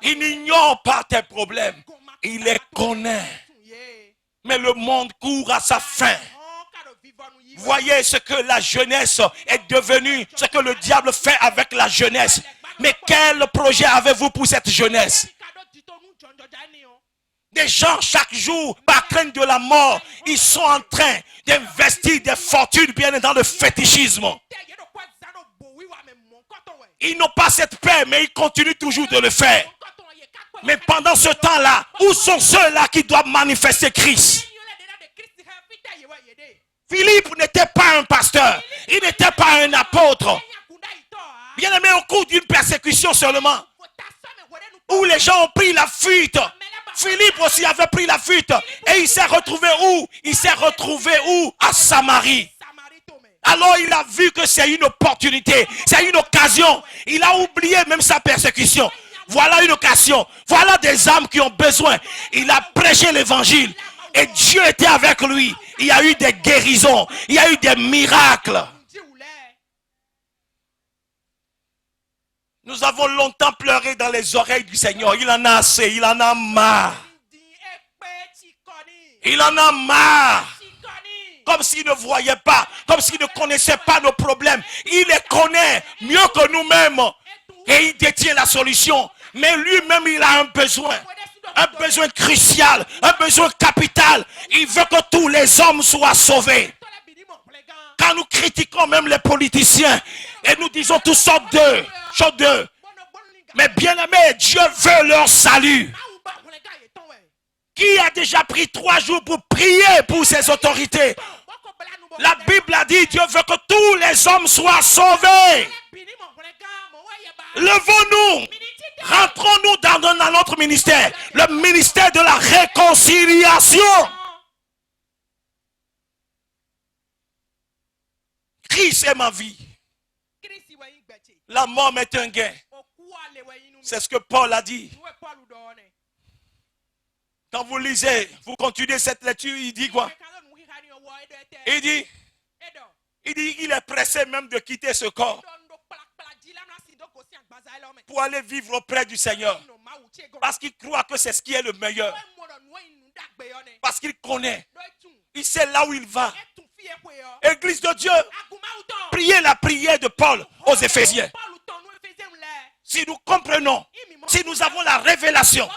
Il n'ignore pas tes problèmes. Il les connaît. Mais le monde court à sa fin. Voyez ce que la jeunesse est devenue, ce que le diable fait avec la jeunesse. Mais quel projet avez-vous pour cette jeunesse? Des gens chaque jour, par crainte de la mort, ils sont en train d'investir des fortunes bien dans le fétichisme. Ils n'ont pas cette paix, mais ils continuent toujours de le faire. Mais pendant ce temps-là, où sont ceux-là qui doivent manifester Christ? Philippe n'était pas un pasteur, il n'était pas un apôtre. Bien aimé, au cours d'une persécution seulement, où les gens ont pris la fuite, Philippe aussi avait pris la fuite. Et il s'est retrouvé où? Il s'est retrouvé où? À Samarie. Alors il a vu que c'est une opportunité, c'est une occasion. Il a oublié même sa persécution. Voilà une occasion. Voilà des âmes qui ont besoin. Il a prêché l'évangile. Et Dieu était avec lui. Il y a eu des guérisons. Il y a eu des miracles. Nous avons longtemps pleuré dans les oreilles du Seigneur. Il en a assez. Il en a marre. Il en a marre. Comme s'il ne voyait pas. Comme s'il ne connaissait pas nos problèmes. Il les connaît mieux que nous-mêmes. Et il détient la solution. Mais lui-même, il a un besoin. Un besoin crucial. Un besoin capital. Il veut que tous les hommes soient sauvés. Quand nous critiquons même les politiciens. Et nous disons toutes sortes d'eux. Mais bien aimé, Dieu veut leur salut. Qui a déjà pris 3 jours pour prier pour ses autorités? La Bible a dit, Dieu veut que tous les hommes soient sauvés. Levons-nous. Rentrons-nous dans notre ministère. Le ministère de la réconciliation. Christ est ma vie. La mort m'est un gain. C'est ce que Paul a dit. Quand vous lisez, vous continuez cette lecture, il dit quoi? Il dit qu'il est pressé même de quitter ce corps pour aller vivre auprès du Seigneur. Parce qu'il croit que c'est ce qui est le meilleur. Parce qu'il connaît. Il sait là où il va. Église de Dieu, priez la prière de Paul aux Éphésiens. Si nous comprenons, si nous avons la révélation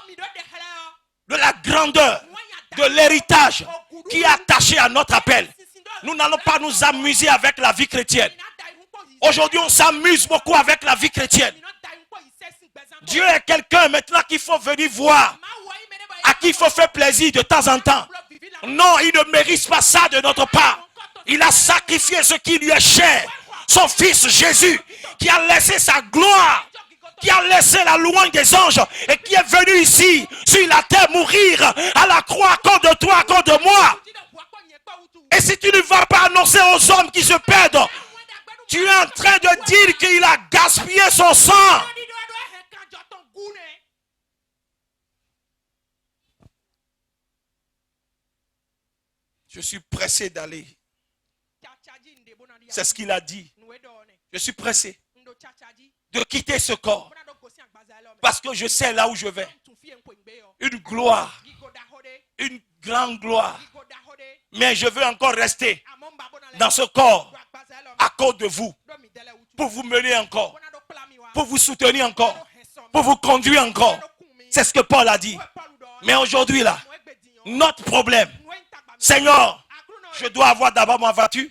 de la grandeur, de l'héritage qui est attaché à notre appel, nous n'allons pas nous amuser avec la vie chrétienne. Aujourd'hui, on s'amuse beaucoup avec la vie chrétienne. Dieu est quelqu'un maintenant qu'il faut venir voir, à qui il faut faire plaisir de temps en temps. Non, il ne mérite pas ça de notre part. Il a sacrifié ce qui lui est cher. Son fils Jésus, qui a laissé sa gloire, qui a laissé la louange des anges et qui est venu ici, sur la terre, mourir à la croix à cause de toi, à cause de moi. Et si tu ne vas pas annoncer aux hommes qui se perdent, tu es en train de dire qu'il a gaspillé son sang. Je suis pressé d'aller. C'est ce qu'il a dit. Je suis pressé de quitter ce corps. Parce que je sais là où je vais. Une gloire. Une grande gloire. Mais je veux encore rester dans ce corps à cause de vous. Pour vous mener encore. Pour vous soutenir encore. Pour vous conduire encore. C'est ce que Paul a dit. Mais aujourd'hui là, notre problème, Seigneur, je dois avoir d'abord ma voiture.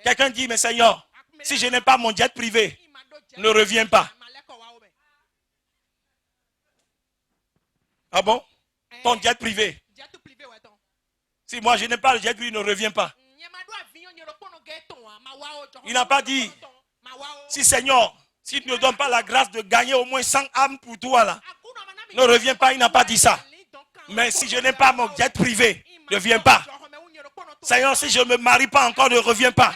Quelqu'un dit, mais Seigneur, si je n'ai pas mon jet privé, ne reviens pas. Ah bon? Ton jet privé. Si moi je n'ai pas le jet privé, ne reviens pas. Il n'a pas dit, si Seigneur, si tu ne donnes pas la grâce de gagner au moins 100 âmes pour toi là, ne reviens pas, il n'a pas dit ça. Mais si je n'ai pas mon jet privé, ne viens pas. Seigneur, si je ne me marie pas encore, ne reviens pas.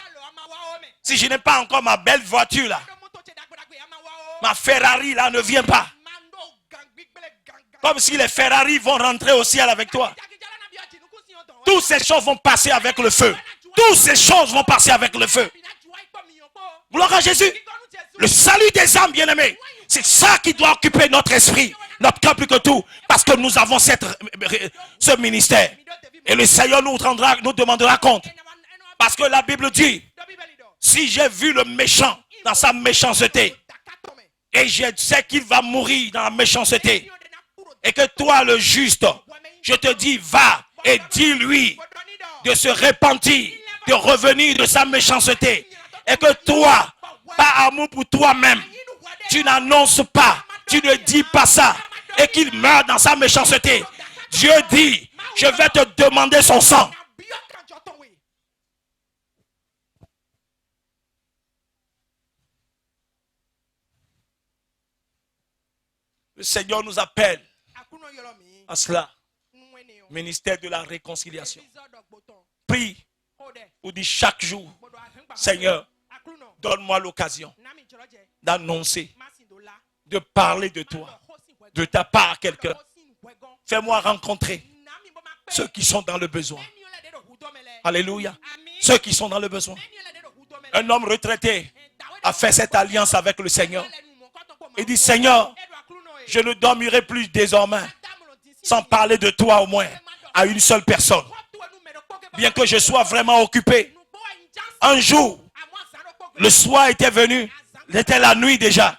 Si je n'ai pas encore ma belle voiture là, ma Ferrari là, ne viens pas. Comme si les Ferrari vont rentrer au ciel avec toi. Toutes ces choses vont passer avec le feu. Toutes ces choses vont passer avec le feu. Gloire à Jésus. Le salut des âmes, bien-aimés. C'est ça qui doit occuper notre esprit, notre cœur plus que tout. Parce que nous avons ce ministère. Et le Seigneur nous demandera compte. Parce que la Bible dit, si j'ai vu le méchant dans sa méchanceté, et je sais qu'il va mourir dans la méchanceté, et que toi, le juste, je te dis, va et dis-lui de se repentir, de revenir de sa méchanceté. Et que toi, par amour pour toi-même, tu n'annonces pas, tu ne dis pas ça, et qu'il meurt dans sa méchanceté. Dieu dit, je vais te demander son sang. Le Seigneur nous appelle à cela. Ministère de la réconciliation. Prie ou dis chaque jour, Seigneur, donne-moi l'occasion d'annoncer, de parler de toi, de ta part à quelqu'un. Fais-moi rencontrer ceux qui sont dans le besoin. Alléluia. Ceux qui sont dans le besoin. Un homme retraité a fait cette alliance avec le Seigneur. Il dit, Seigneur, je ne dormirai plus désormais sans parler de toi au moins à une seule personne. Bien que je sois vraiment occupé. Un jour, le soir était venu, c'était la nuit déjà.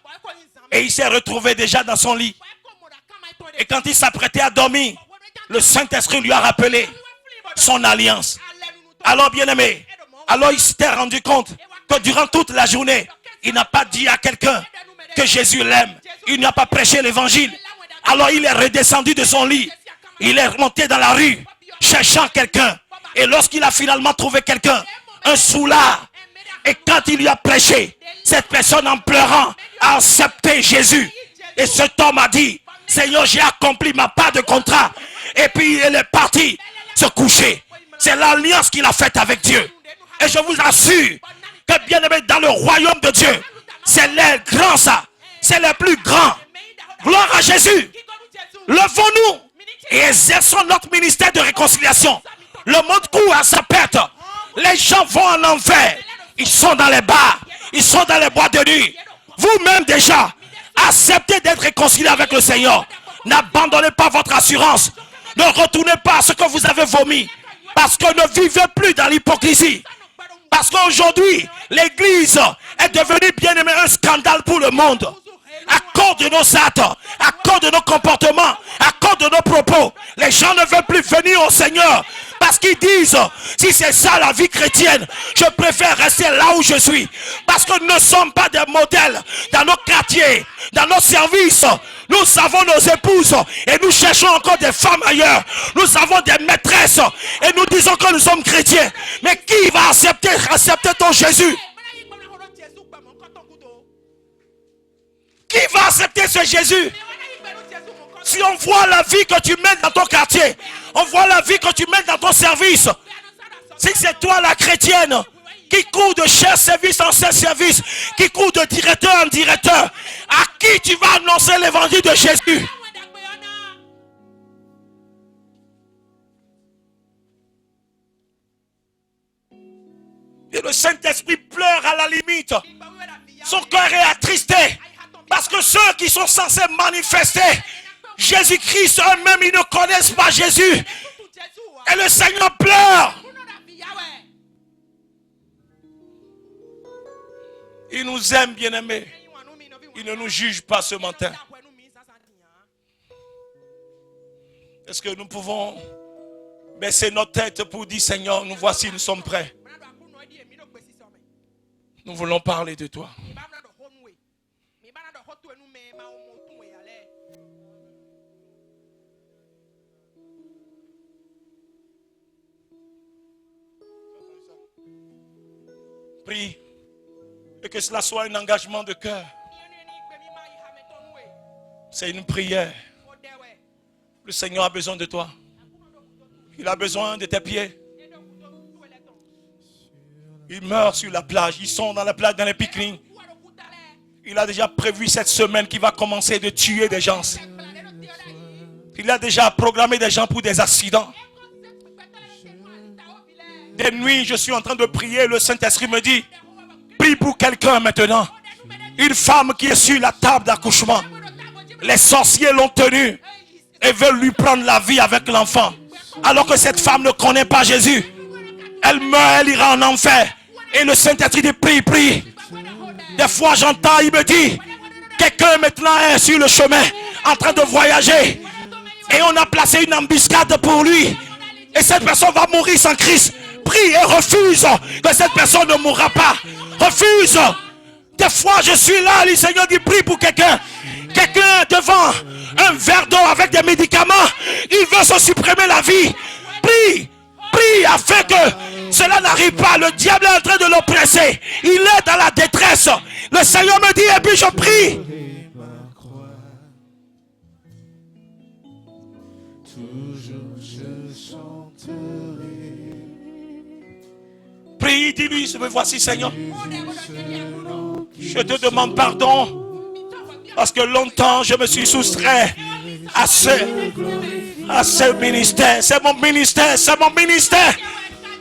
Et il s'est retrouvé déjà dans son lit. Et quand il s'apprêtait à dormir, le Saint-Esprit lui a rappelé son alliance. Alors bien-aimé, alors il s'était rendu compte que durant toute la journée, il n'a pas dit à quelqu'un que Jésus l'aime. Il n'a pas prêché l'évangile. Alors il est redescendu de son lit. Il est remonté dans la rue, cherchant quelqu'un. Et lorsqu'il a finalement trouvé quelqu'un, un soulard, et quand il lui a prêché, cette personne en pleurant a accepté Jésus. Et cet homme a dit, Seigneur, j'ai accompli ma part de contrat. Et puis il est parti se coucher. C'est l'alliance qu'il a faite avec Dieu. Et je vous assure que bien aimé dans le royaume de Dieu, c'est les grands ça. C'est les plus grands. Gloire à Jésus. Levons-nous et exerçons notre ministère de réconciliation. Le monde court à sa perte. Les gens vont en enfer. Ils sont dans les bars. Ils sont dans les boîtes de nuit. Vous-même déjà, acceptez d'être réconcilié avec le Seigneur. N'abandonnez pas votre assurance. Ne retournez pas à ce que vous avez vomi. Parce que ne vivez plus dans l'hypocrisie. Parce qu'aujourd'hui, l'église est devenue bien aimée un scandale pour le monde. À cause de nos actes, à cause de nos comportements, à cause de nos propos, les gens ne veulent plus venir au Seigneur. Parce qu'ils disent, si c'est ça la vie chrétienne, je préfère rester là où je suis. Parce que nous ne sommes pas des modèles dans nos quartiers, dans nos services. Nous avons nos épouses et nous cherchons encore des femmes ailleurs. Nous avons des maîtresses et nous disons que nous sommes chrétiens. Mais qui va accepter ton Jésus? Qui va accepter ce Jésus? Si on voit la vie que tu mènes dans ton quartier, on voit la vie que tu mènes dans ton service. Si c'est toi la chrétienne qui court de cher service en cher service, qui court de directeur en directeur, à qui tu vas annoncer l'évangile de Jésus? Et le Saint-Esprit pleure à la limite. Son cœur est attristé. Parce que ceux qui sont censés manifester Jésus-Christ eux-mêmes, ils ne connaissent pas Jésus. Et le Seigneur pleure. Il nous aime, bien-aimés. Il ne nous juge pas ce matin. Est-ce que nous pouvons baisser notre tête pour dire, Seigneur, nous voici, nous sommes prêts. Nous voulons parler de toi. Prie et que cela soit un engagement de cœur. C'est une prière. Le Seigneur a besoin de toi. Il a besoin de tes pieds. Ils meurent sur la plage. Ils sont dans la plage, dans les pique-niques. Il a déjà prévu cette semaine qui va commencer de tuer des gens. Il a déjà programmé des gens pour des accidents. Des nuits, je suis en train de prier. Le Saint-Esprit me dit, prie pour quelqu'un maintenant. Une femme qui est sur la table d'accouchement. Les sorciers l'ont tenue et veulent lui prendre la vie avec l'enfant. Alors que cette femme ne connaît pas Jésus. Elle meurt, elle ira en enfer. Et le Saint-Esprit dit, prie, prie. Des fois j'entends, il me dit, quelqu'un maintenant est sur le chemin, en train de voyager. Et on a placé une embuscade pour lui. Et cette personne va mourir sans Christ. Prie et refuse que cette personne ne mourra pas. Refuse. Des fois je suis là, le Seigneur dit, prie pour quelqu'un. Quelqu'un devant un verre d'eau avec des médicaments, il veut se supprimer la vie. Prie. Prie afin que cela n'arrive pas. Le diable est en train de l'oppresser. Il est dans la détresse. Le Seigneur me dit, et puis je prie. Prie, dis-lui, me voici Seigneur. Je te demande pardon. Parce que longtemps je me suis soustrait à ce ministère. C'est mon ministère, c'est mon ministère.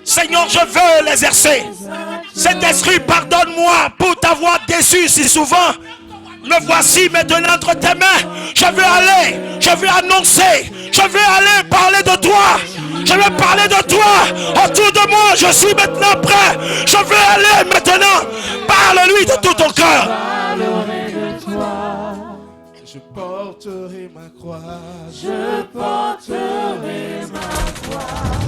Seigneur, je veux l'exercer. Cet esprit, pardonne-moi pour t'avoir déçu si souvent. Me voici maintenant entre tes mains. Je veux aller, je veux annoncer, je veux aller parler de toi. Je veux parler de toi. Autour de moi, je suis maintenant prêt. Je veux aller maintenant. Parle-lui de tout ton cœur. Je porterai ma croix. Je porterai ma croix.